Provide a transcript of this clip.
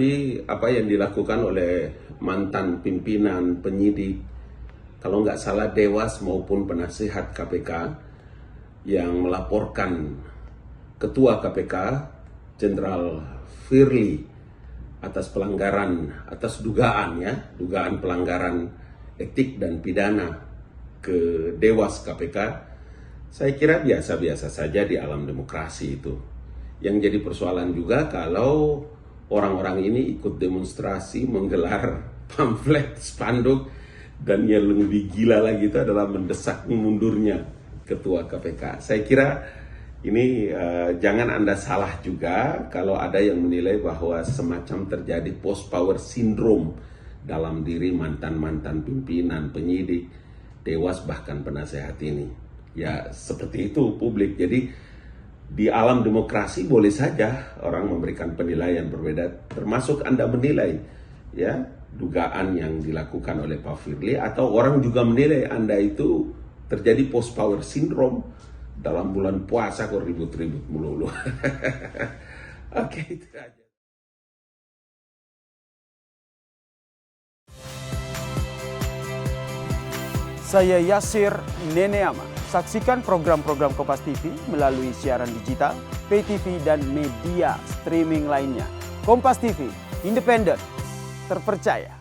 Tapi apa yang dilakukan oleh mantan pimpinan penyidik, kalau nggak salah Dewas maupun penasihat KPK yang melaporkan Ketua KPK, Jenderal Firly, atas dugaan pelanggaran etik dan pidana ke Dewas KPK, saya kira biasa-biasa saja di alam demokrasi itu. Yang jadi persoalan juga kalau orang-orang ini ikut demonstrasi, menggelar pamflet, spanduk, dan yang lebih gila lagi itu adalah mendesak mundurnya Ketua KPK. Saya kira ini jangan Anda salah juga kalau ada yang menilai bahwa semacam terjadi post power syndrome dalam diri mantan-mantan pimpinan, penyidik, Dewas, bahkan penasehat ini. Ya seperti itu publik. Jadi di alam demokrasi boleh saja orang memberikan penilaian berbeda, termasuk Anda menilai ya dugaan yang dilakukan oleh Pak Firly, atau orang juga menilai Anda itu terjadi post power syndrome dalam bulan puasa kok ribut-ribut melulu. Oke, itu aja. Saya Yasir Neneama. Saksikan program-program Kompas TV melalui siaran digital, pay TV, dan media streaming lainnya. Kompas TV, independen, terpercaya.